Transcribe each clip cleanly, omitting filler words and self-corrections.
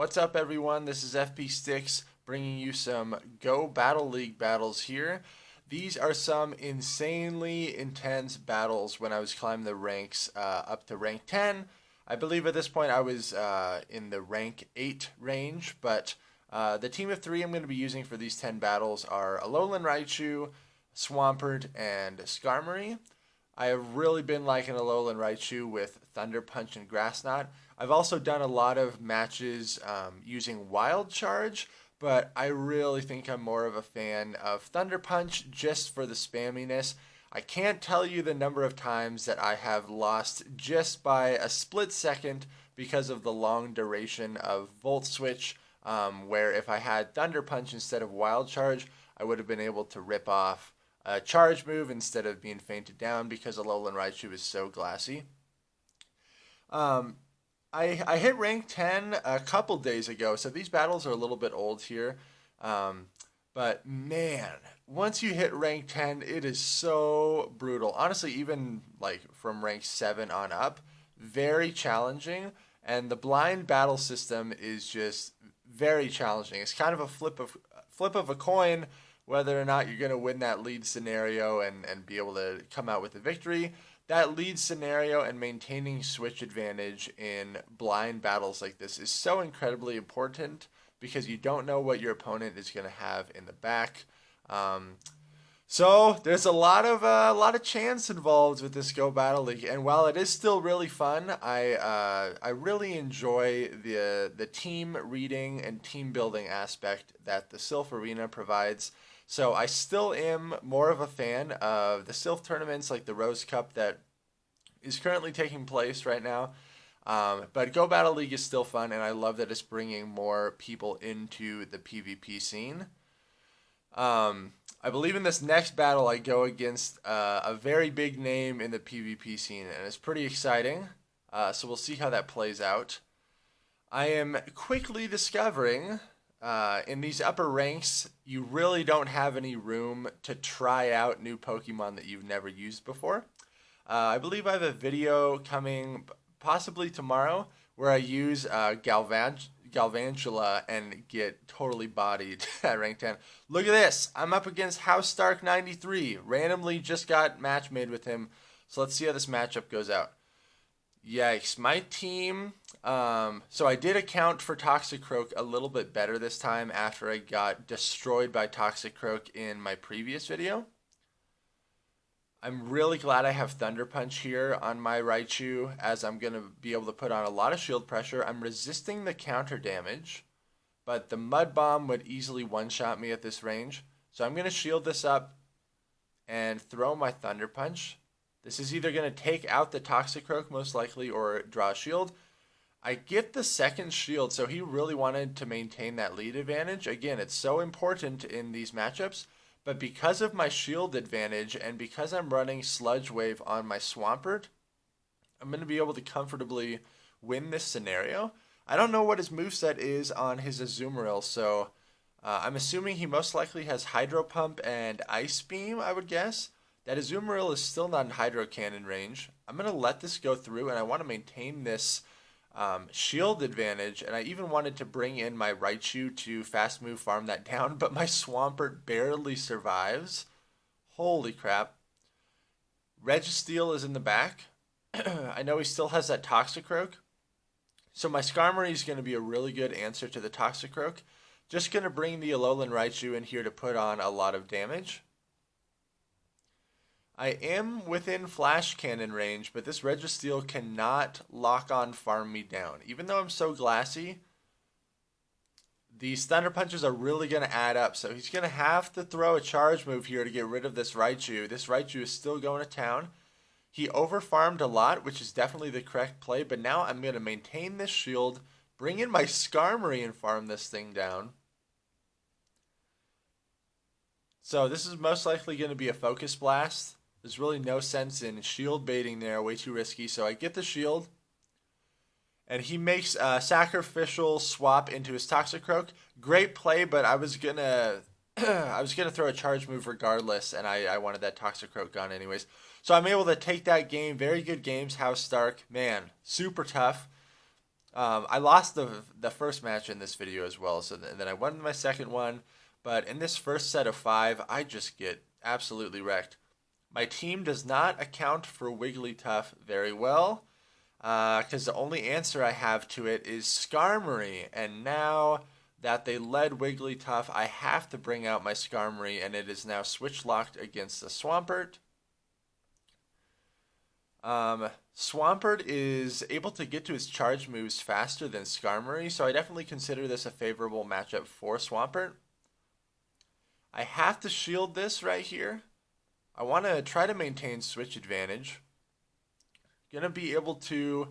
What's up, everyone? This is FP Sticks bringing you some Go Battle League battles here. These are some insanely intense battles when I was climbing the ranks up to rank 10. I believe at this point I was in the rank 8 range, but the team of 3 I'm going to be using for these 10 battles are Alolan Raichu, Swampert, and Skarmory. I have really been liking Alolan Raichu with Thunder Punch and Grass Knot. I've also done a lot of matches using Wild Charge, but I really think I'm more of a fan of Thunder Punch just for the spamminess. I can't tell you the number of times that I have lost just by a split second because of the long duration of Volt Switch, where if I had Thunder Punch instead of Wild Charge, I would have been able to rip off a charge move instead of being fainted down because Alolan Raichu is so glassy. I hit rank 10 a couple days ago, so these battles are a little bit old here. But man, once you hit rank 10, it is so brutal. Honestly, even like from rank 7 on up, very challenging. And the blind battle system is just very challenging. It's kind of a flip of a coin whether or not you're going to win that lead scenario and be able to come out with a victory. That lead scenario and maintaining switch advantage in blind battles like this is so incredibly important because you don't know what your opponent is going to have in the back. So there's a lot of chance involved with this Go Battle League, and while it is still really fun, I really enjoy the team reading and team building aspect that the Silph Arena provides. So I still am more of a fan of the Silph tournaments like the Rose Cup that is currently taking place right now. But Go Battle League is still fun, and I love that it's bringing more people into the PvP scene. I believe in this next battle I go against a very big name in the PvP scene, and it's pretty exciting. So we'll see how that plays out. I am quickly discovering in these upper ranks, you really don't have any room to try out new Pokemon that you've never used before. I believe I have a video coming possibly tomorrow where I use Galvantula and get totally bodied at rank 10. Look at this. I'm up against House Stark 93. Randomly just got match made with him. So let's see how this matchup goes out. Yikes. My team... so I did account for Toxicroak a little bit better this time after I got destroyed by Toxicroak in my previous video. I'm really glad I have Thunder Punch here on my Raichu, as I'm going to be able to put on a lot of shield pressure. I'm resisting the counter damage, but the Mud Bomb would easily one-shot me at this range. So I'm going to shield this up and throw my Thunder Punch. This is either going to take out the Toxicroak most likely or draw a shield. I get the second shield, so he really wanted to maintain that lead advantage. Again, it's so important in these matchups. But because of my shield advantage and because I'm running Sludge Wave on my Swampert, I'm going to be able to comfortably win this scenario. I don't know what his moveset is on his Azumarill, so I'm assuming he most likely has Hydro Pump and Ice Beam, I would guess. That Azumarill is still not in Hydro Cannon range. I'm going to let this go through, and I want to maintain this shield advantage, and I even wanted to bring in my Raichu to fast move farm that down, but my Swampert barely survives. Holy crap. Registeel is in the back. I know he still has that Toxicroak, so my Skarmory is going to be a really good answer to the Toxicroak. Just going to bring the Alolan Raichu in here to put on a lot of damage. I am within Flash Cannon range, but this Registeel cannot lock on farm me down. Even though I'm so glassy, these Thunder Punches are really going to add up. So he's going to have to throw a charge move here to get rid of this Raichu. This Raichu is still going to town. He overfarmed a lot, which is definitely the correct play, but now I'm going to maintain this shield, bring in my Skarmory and farm this thing down. So this is most likely going to be a Focus Blast. There's really no sense in shield baiting there, way too risky. So I get the shield, and he makes a sacrificial swap into his Toxicroak. Great play, but I was gonna throw a charge move regardless, and I wanted that Toxicroak gone anyways. So I'm able to take that game. Very good games, House Stark. Man, super tough. I lost the first match in this video as well, so then I won my second one. But in this first set of 5, I just get absolutely wrecked. My team does not account for Wigglytuff very well, because the only answer I have to it is Skarmory. And now that they led Wigglytuff, I have to bring out my Skarmory, and it is now switch locked against the Swampert. Swampert is able to get to his charge moves faster than Skarmory, so I definitely consider this a favorable matchup for Swampert. I have to shield this right here. I want to try to maintain switch advantage. Gonna be able to...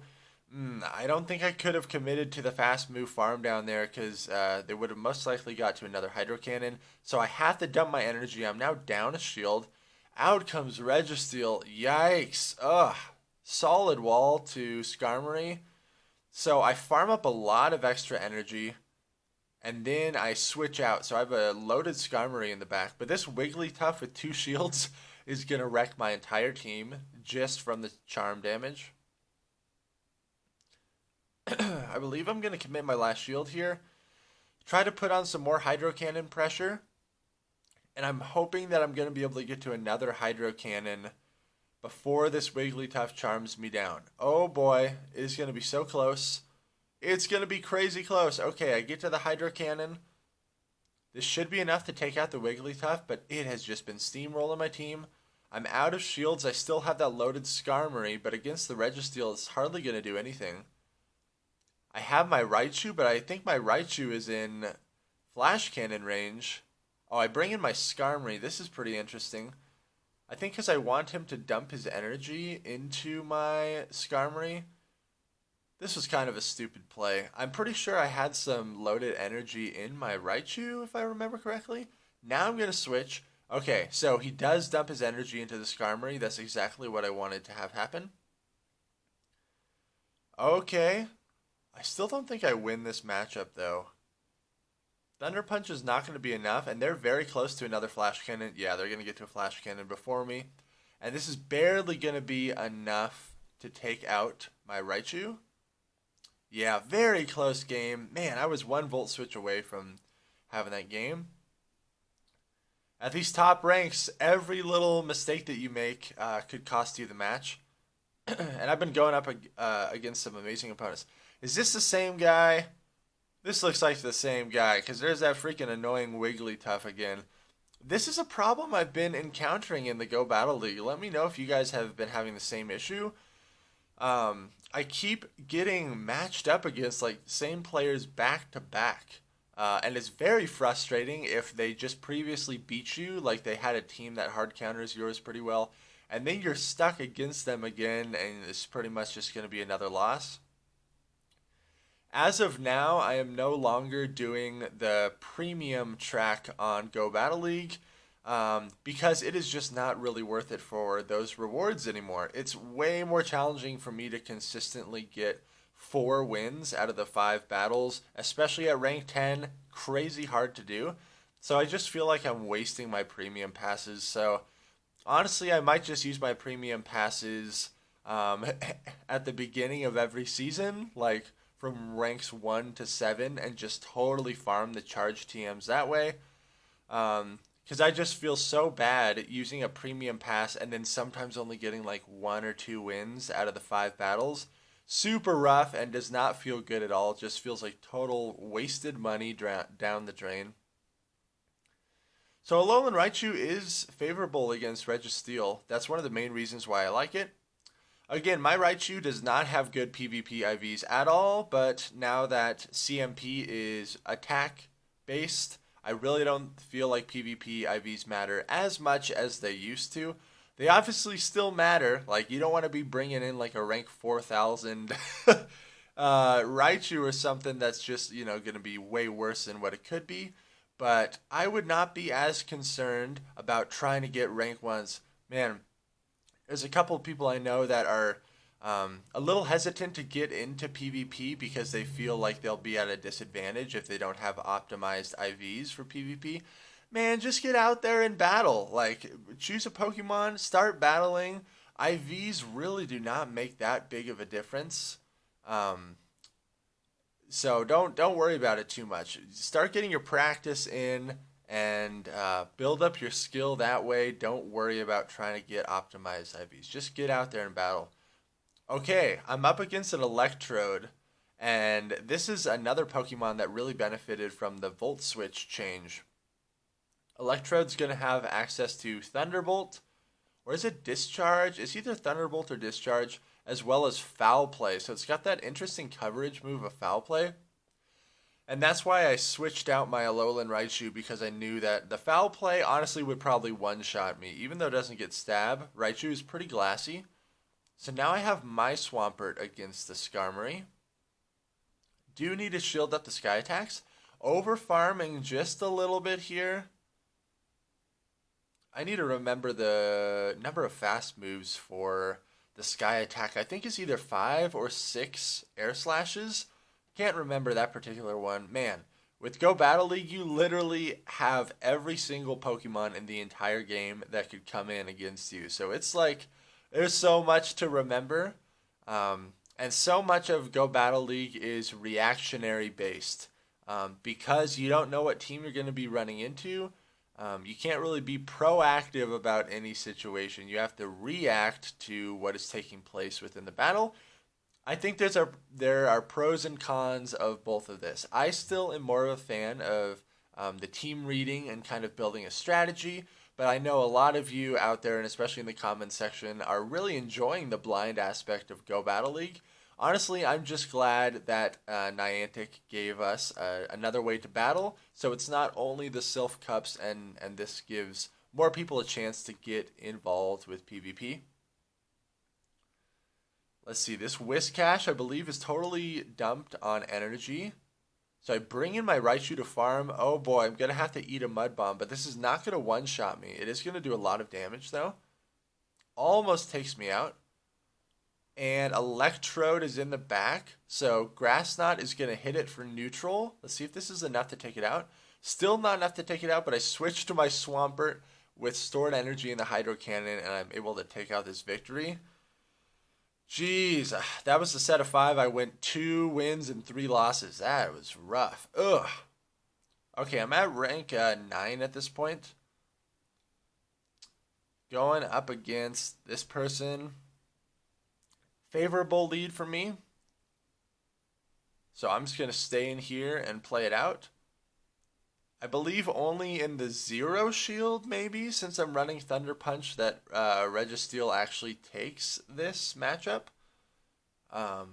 I don't think I could have committed to the fast move farm down there because they would have most likely got to another Hydro Cannon. So I have to dump my energy. I'm now down a shield. Out comes Registeel. Yikes. Ugh. Solid wall to Skarmory. So I farm up a lot of extra energy. And then I switch out. So I have a loaded Skarmory in the back. But this Wigglytuff with 2 shields is going to wreck my entire team just from the charm damage. I believe I'm going to commit my last shield here. Try to put on some more Hydro Cannon pressure. And I'm hoping that I'm going to be able to get to another Hydro Cannon before this Wigglytuff charms me down. Oh boy, it is going to be so close. It's going to be crazy close. Okay, I get to the Hydro Cannon. This should be enough to take out the Wigglytuff, but it has just been steamrolling my team. I'm out of shields. I still have that loaded Skarmory, but against the Registeel, it's hardly going to do anything. I have my Raichu, but I think my Raichu is in Flash Cannon range. Oh, I bring in my Skarmory. This is pretty interesting. I think because I want him to dump his energy into my Skarmory. This was kind of a stupid play. I'm pretty sure I had some loaded energy in my Raichu, if I remember correctly. Now I'm going to switch. Okay, so he does dump his energy into the Skarmory. That's exactly what I wanted to have happen. Okay. I still don't think I win this matchup, though. Thunder Punch is not going to be enough, and they're very close to another Flash Cannon. Yeah, they're going to get to a Flash Cannon before me. And this is barely going to be enough to take out my Raichu. Yeah, very close game. Man, I was 1 volt switch away from having that game. At these top ranks, every little mistake that you make could cost you the match. And I've been going up against some amazing opponents. Is this the same guy? This looks like the same guy, because there's that freaking annoying Wigglytuff again. This is a problem I've been encountering in the Go Battle League. Let me know if you guys have been having the same issue. I keep getting matched up against like the same players back to back. And it's very frustrating if they just previously beat you, like they had a team that hard counters yours pretty well, and then you're stuck against them again, and it's pretty much just going to be another loss. As of now, I am no longer doing the premium track on Go Battle League because it is just not really worth it for those rewards anymore. It's way more challenging for me to consistently get 4 wins out of the 5 battles, especially at rank 10. Crazy hard to do. So I just feel like I'm wasting my premium passes. So honestly, I might just use my premium passes at the beginning of every season, like from ranks 1 to 7, and just totally farm the charge TMs that way. Because I just feel so bad using a premium pass and then sometimes only getting like 1 or 2 wins out of the 5 battles. Super rough and does not feel good at all. It just feels like total wasted money down the drain. So Alolan Raichu is favorable against Registeel. That's one of the main reasons why I like it. Again, my Raichu does not have good PvP IVs at all, but now that CMP is attack-based, I really don't feel like PvP IVs matter as much as they used to. They obviously still matter. Like, you don't want to be bringing in like a rank 4,000 Raichu or something that's just, you know, going to be way worse than what it could be. But I would not be as concerned about trying to get rank 1s. Man, there's a couple of people I know that are a little hesitant to get into PvP because they feel like they'll be at a disadvantage if they don't have optimized IVs for PvP. Man, just get out there and battle. Like, choose a Pokemon, start battling. IVs really do not make that big of a difference. So don't worry about it too much. Start getting your practice in and build up your skill that way. Don't worry about trying to get optimized IVs. Just get out there and battle. Okay, I'm up against an Electrode, and this is another Pokemon that really benefited from the Volt Switch change. Electrode's going to have access to Thunderbolt, or is it Discharge? It's either Thunderbolt or Discharge, as well as Foul Play. So it's got that interesting coverage move of Foul Play. And that's why I switched out my Alolan Raichu, because I knew that the Foul Play honestly would probably one-shot me. Even though it doesn't get stab, Raichu is pretty glassy. So now I have my Swampert against the Skarmory. Do need to shield up the Sky attacks. Over farming just a little bit here. I need to remember the number of fast moves for the Sky attack. I think it's either 5 or 6 air slashes. Can't remember that particular one. Man, with Go Battle League, you literally have every single Pokemon in the entire game that could come in against you. So it's like, there's so much to remember. And so much of Go Battle League is reactionary based. Because you don't know what team you're going to be running into. You can't really be proactive about any situation. You have to react to what is taking place within the battle. I think there are pros and cons of both of this. I still am more of a fan of the team reading and kind of building a strategy, but I know a lot of you out there, and especially in the comments section, are really enjoying the blind aspect of Go Battle League. Honestly, I'm just glad that Niantic gave us another way to battle, so it's not only the Sylph Cups, and this gives more people a chance to get involved with PvP. Let's see, this Whiscash, I believe, is totally dumped on energy. So I bring in my Raichu to farm. Oh boy, I'm going to have to eat a Mud Bomb, but this is not going to one-shot me. It is going to do a lot of damage, though. Almost takes me out. And Electrode is in the back, so Grass Knot is going to hit it for neutral. Let's see if this is enough to take it out. Still not enough to take it out, but I switched to my Swampert with stored energy in the Hydro Cannon, and I'm able to take out this victory. Jeez, that was the set of 5. I went 2 wins and 3 losses. That was rough. Ugh. Okay, I'm at rank 9 at this point. Going up against this person. Favorable lead for me. So I'm just going to stay in here and play it out. I believe only in the Zero Shield, maybe, since I'm running Thunder Punch, that Registeel actually takes this matchup. But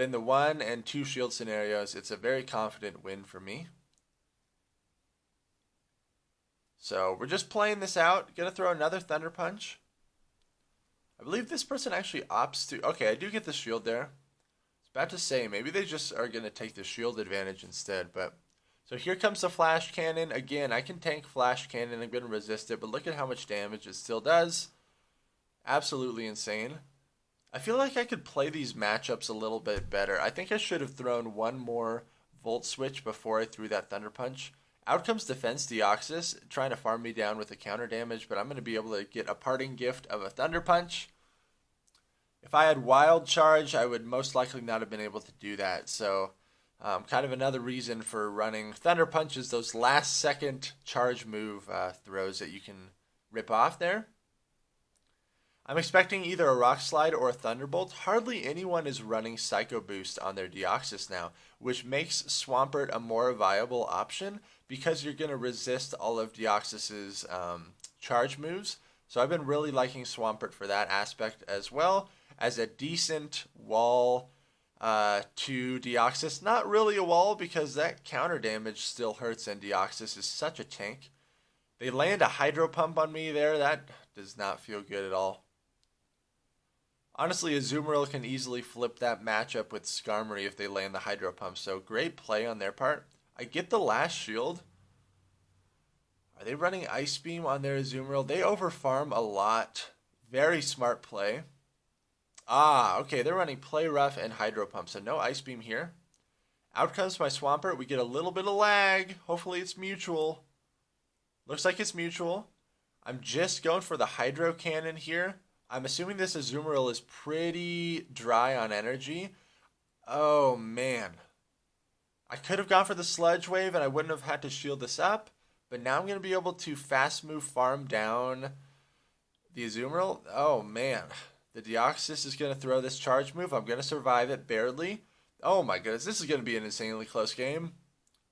in the 1 and 2 Shield scenarios, it's a very confident win for me. So we're just playing this out. Gonna throw another Thunder Punch. I believe this person actually opts to... Okay, I do get the shield there. I was about to say, maybe they just are going to take the shield advantage instead, but... So here comes the Flash Cannon. Again, I can tank Flash Cannon. I'm going to resist it, but look at how much damage it still does. Absolutely insane. I feel like I could play these matchups a little bit better. I think I should have thrown one more Volt Switch before I threw that Thunder Punch. Out comes Defense Deoxys, trying to farm me down with the counter damage, but I'm going to be able to get a parting gift of a Thunder Punch. If I had Wild Charge, I would most likely not have been able to do that. So, kind of another reason for running Thunder Punch is those last second charge move throws that you can rip off there. I'm expecting either a Rock Slide or a Thunderbolt. Hardly anyone is running Psycho Boost on their Deoxys now, which makes Swampert a more viable option because you're going to resist all of Deoxys's charge moves. So I've been really liking Swampert for that aspect as well as a decent wall to Deoxys. Not really a wall because that counter damage still hurts and Deoxys is such a tank. They land a Hydro Pump on me there. That does not feel good at all. Honestly, Azumarill can easily flip that matchup with Skarmory if they land the Hydro Pump, so great play on their part. I get the last shield. Are they running Ice Beam on their Azumarill? They overfarm a lot. Very smart play. Ah, okay, they're running Play Rough and Hydro Pump, so no Ice Beam here. Out comes my Swampert. We get a little bit of lag. Hopefully it's mutual. Looks like it's mutual. I'm just going for the Hydro Cannon here. I'm assuming this Azumarill is pretty dry on energy. Oh, man. I could have gone for the Sludge Wave and I wouldn't have had to shield this up. But now I'm going to be able to fast move farm down the Azumarill. Oh, man. The Deoxys is going to throw this charge move. I'm going to survive it barely. Oh, my goodness. This is going to be an insanely close game.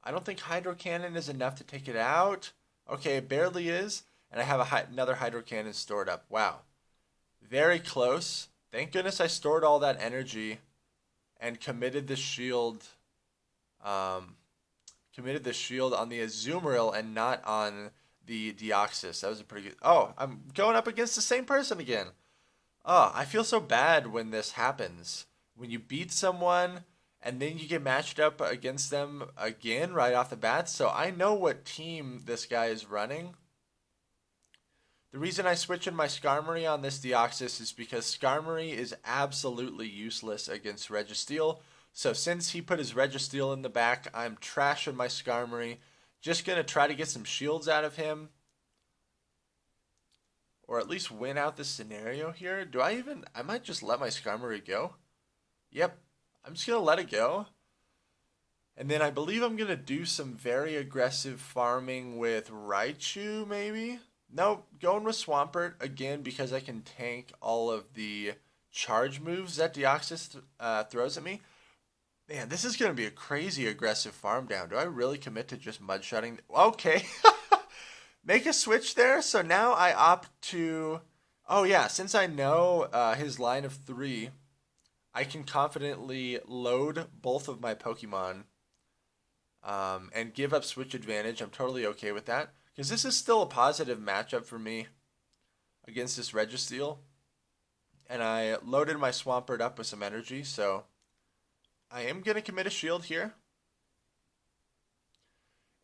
I don't think Hydro Cannon is enough to take it out. Okay, it barely is. And I have another Hydro Cannon stored up. Wow. Very close. Thank goodness I stored all that energy and committed the shield. Committed the shield on the Azumarill and not on the Deoxys. That was a pretty good... Oh, I'm going up against the same person again. Oh, I feel so bad when this happens. When you beat someone and then you get matched up against them again right off the bat. So I know what team this guy is running. The reason I switch in my Skarmory on this Deoxys is because Skarmory is absolutely useless against Registeel. So since he put his Registeel in the back, I'm trashing my Skarmory. Just going to try to get some shields out of him. Or at least win out this scenario here. I might just let my Skarmory go. Yep, I'm just going to let it go. And then I believe I'm going to do some very aggressive farming with Raichu, maybe? No, going with Swampert, again, because I can tank all of the charge moves that Deoxys throws at me. Man, this is going to be a crazy aggressive farm down. Do I really commit to just mud-shutting? Okay. Make a switch there. So now I opt to... Oh, yeah. Since I know his line of 3, I can confidently load both of my Pokemon and give up switch advantage. I'm totally okay with that. Because this is still a positive matchup for me against this Registeel. And I loaded my Swampert up with some energy, so... I am going to commit a shield here.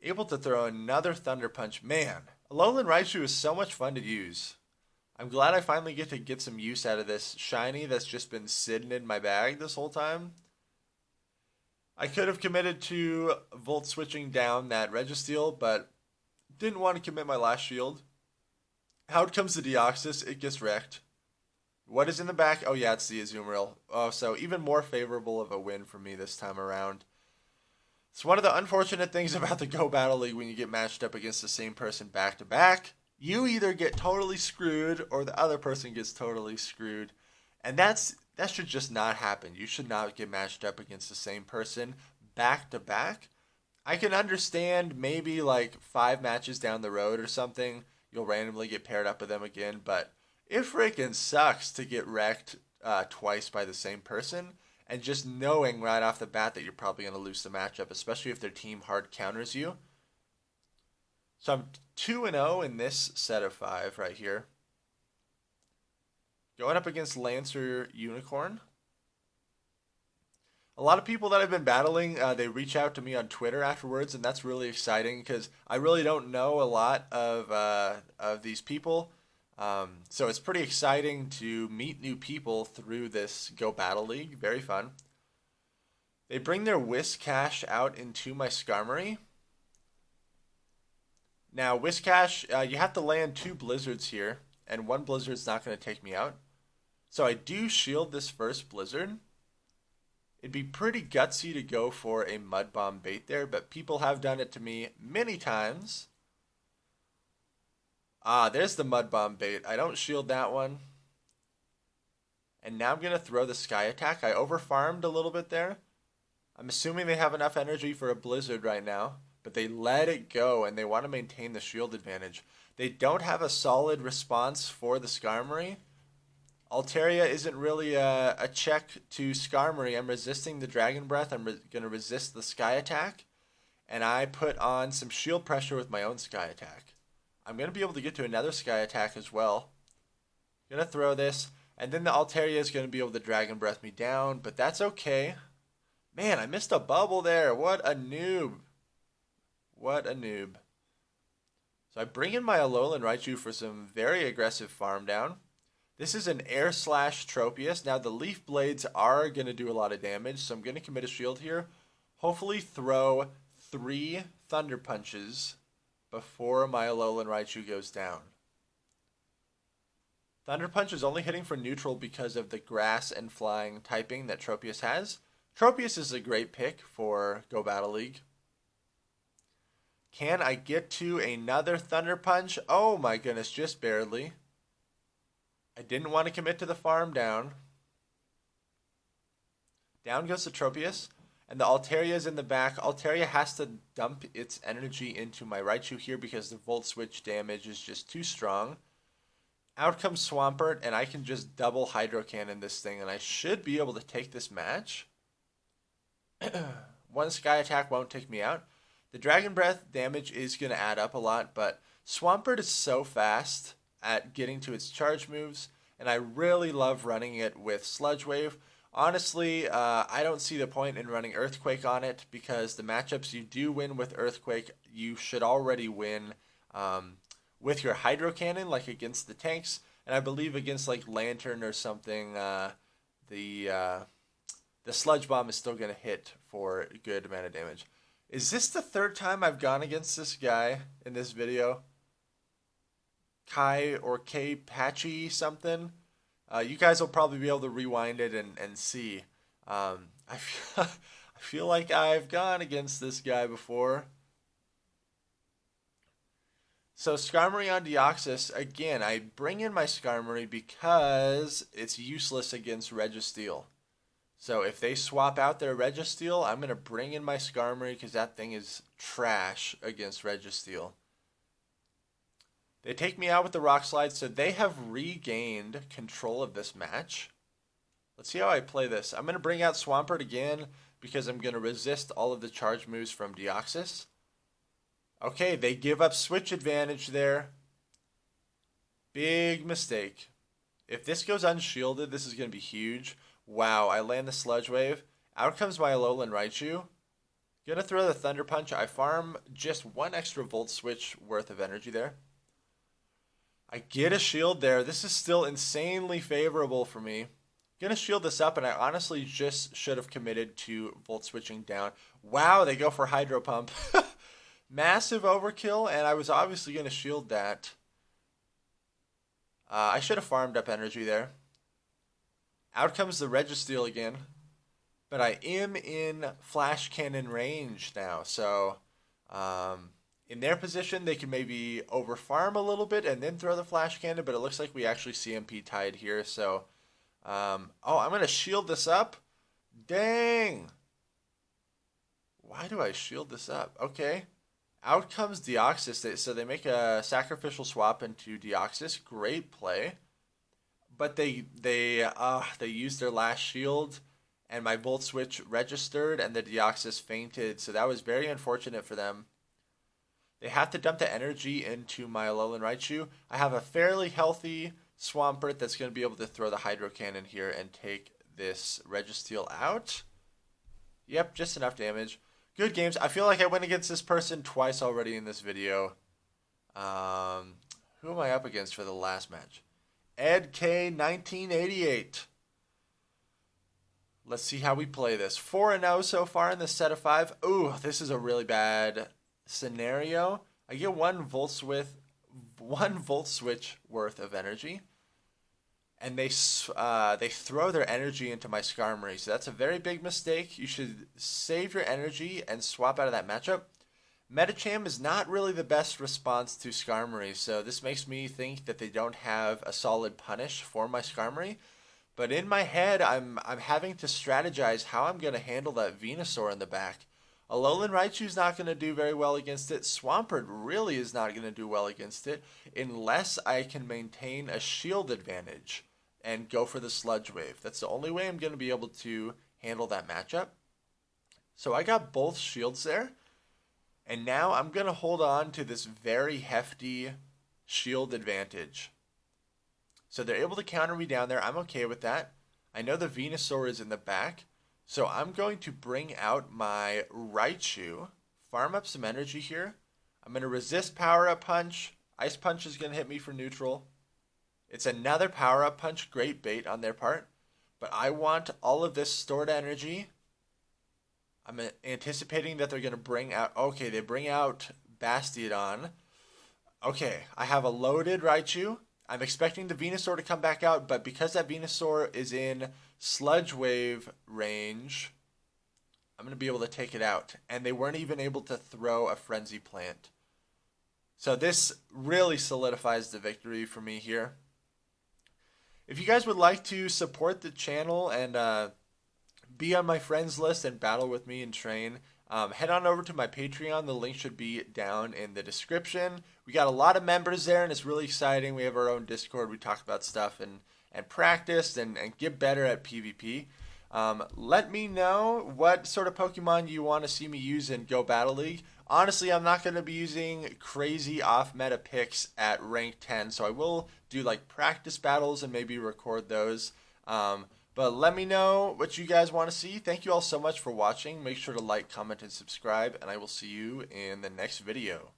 Able to throw another Thunder Punch. Man, Alolan Raichu is so much fun to use. I'm glad I finally get to get some use out of this shiny that's just been sitting in my bag this whole time. I could have committed to Volt switching down that Registeel, but didn't want to commit my last shield. Out comes the Deoxys. It gets wrecked. What is in the back? Oh, yeah, it's the Azumarill. Oh, so even more favorable of a win for me this time around. It's one of the unfortunate things about the Go Battle League when you get matched up against the same person back to back. You either get totally screwed or the other person gets totally screwed. And that should just not happen. You should not get matched up against the same person back to back. I can understand maybe like 5 matches down the road or something, you'll randomly get paired up with them again, but it freaking sucks to get wrecked twice by the same person, and just knowing right off the bat that you're probably going to lose the matchup, especially if their team hard counters you. So I'm 2-0 in this set of 5 right here. Going up against Lancer Unicorn. A lot of people that I've been battling, they reach out to me on Twitter afterwards, and that's really exciting because I really don't know a lot of these people. So it's pretty exciting to meet new people through this Go Battle League. Very fun. They bring their Whiscash out into my Skarmory. Now, Whiscash, you have to land 2 Blizzards here, and 1 Blizzard's not going to take me out. So I do shield this first Blizzard. It'd be pretty gutsy to go for a Mud Bomb bait there, but people have done it to me many times. Ah, there's the Mud Bomb bait. I don't shield that one. And now I'm going to throw the Sky Attack. I overfarmed a little bit there. I'm assuming they have enough energy for a Blizzard right now, but they let it go and they want to maintain the shield advantage. They don't have a solid response for the Skarmory. Altaria isn't really a check to Skarmory. I'm resisting the Dragon Breath. I'm going to resist the Sky Attack. And I put on some shield pressure with my own Sky Attack. I'm going to be able to get to another Sky Attack as well. Going to throw this. And then the Altaria is going to be able to Dragon Breath me down. But that's okay. Man, I missed a bubble there. What a noob. What a noob. So I bring in my Alolan Raichu for some very aggressive farm down. This is an Air Slash Tropius. Now the Leaf Blades are going to do a lot of damage, so I'm going to commit a shield here. Hopefully throw 3 Thunder Punches before my Alolan Raichu goes down. Thunder Punch is only hitting for neutral because of the grass and flying typing that Tropius has. Tropius is a great pick for Go Battle League. Can I get to another Thunder Punch? Oh my goodness, just barely. I didn't want to commit to the farm down. Down goes the Tropius. And the Altaria is in the back. Altaria has to dump its energy into my Raichu here because the Volt Switch damage is just too strong. Out comes Swampert, and I can just double Hydro Cannon this thing, and I should be able to take this match. One Sky Attack won't take me out. The Dragon Breath damage is going to add up a lot, but Swampert is so fast at getting to its charge moves, and I really love running it with Sludge Wave. Honestly, I don't see the point in running Earthquake on it because the matchups you do win with Earthquake, you should already win with your Hydro Cannon, like against the tanks, and I believe against like Lantern or something, the Sludge Bomb is still going to hit for a good amount of damage. Is this the third time I've gone against this guy in this video? Kai or K Patchy something? You guys will probably be able to rewind it and see. I feel like I've gone against this guy before. So Skarmory on Deoxys, again, I bring in my Skarmory because it's useless against Registeel. So if they swap out their Registeel, I'm going to bring in my Skarmory because that thing is trash against Registeel. They take me out with the Rock Slide, so they have regained control of this match. Let's see how I play this. I'm going to bring out Swampert again because I'm going to resist all of the charge moves from Deoxys. Okay, they give up switch advantage there. Big mistake. If this goes unshielded, this is going to be huge. Wow, I land the Sludge Wave. Out comes my Alolan Raichu. Gonna throw the Thunder Punch. I farm just one extra Volt Switch worth of energy there. I get a shield there. This is still insanely favorable for me. Gonna shield this up, and I honestly just should have committed to Volt Switching down. Wow, they go for Hydro Pump. Massive overkill, and I was obviously gonna shield that. I should have farmed up energy there. Out comes the Registeel again. But I am in Flash Cannon range now. So, in their position, they can maybe overfarm a little bit and then throw the Flash Cannon. But it looks like we actually CMP tied here. So, oh, I'm going to shield this up. Dang. Why do I shield this up? Okay. Out comes Deoxys. So they make a sacrificial swap into Deoxys. Great play. But they used their last shield, and my Volt Switch registered, and the Deoxys fainted. So that was very unfortunate for them. They have to dump the energy into my Alolan Raichu. I have a fairly healthy Swampert that's going to be able to throw the Hydro Cannon here and take this Registeel out. Yep, just enough damage. Good games. I feel like I went against this person twice already in this video. Who am I up against for the last match? Ed K 1988. Let's see how we play this. 4-0 so far in this set of 5. Ooh, this is a really bad scenario. I get one Volt Switch worth of energy, and they throw their energy into my Skarmory. So that's a very big mistake. You should save your energy and swap out of that matchup. Medicham is not really the best response to Skarmory, so this makes me think that they don't have a solid punish for my Skarmory. But in my head, I'm having to strategize how I'm going to handle that Venusaur in the back. Alolan Raichu's not going to do very well against it. Swampert really is not going to do well against it unless I can maintain a shield advantage and go for the Sludge Wave. That's the only way I'm going to be able to handle that matchup. So I got both shields there. And now I'm going to hold on to this very hefty shield advantage. So they're able to counter me down there. I'm okay with that. I know the Venusaur is in the back. So I'm going to bring out my Raichu. Farm up some energy here. I'm going to resist Power Up Punch. Ice Punch is going to hit me for neutral. It's another Power Up Punch. Great bait on their part. But I want all of this stored energy. I'm anticipating that they're going to bring out... Okay, they bring out Bastiodon. Okay, I have a loaded Raichu. I'm expecting the Venusaur to come back out, but because that Venusaur is in Sludge Wave range, I'm going to be able to take it out. And they weren't even able to throw a Frenzy Plant. So this really solidifies the victory for me here. If you guys would like to support the channel and be on my friends list and battle with me and train, head on over to my Patreon. The link should be down in the description. We got a lot of members there, and it's really exciting. We have our own Discord. We talk about stuff and practice and get better at PvP. Let me know what sort of Pokemon you want to see me use in Go Battle League. Honestly, I'm not going to be using crazy off-meta picks at rank 10, so I will do like practice battles and maybe record those. But let me know what you guys want to see. Thank you all so much for watching. Make sure to like, comment, and subscribe, and I will see you in the next video.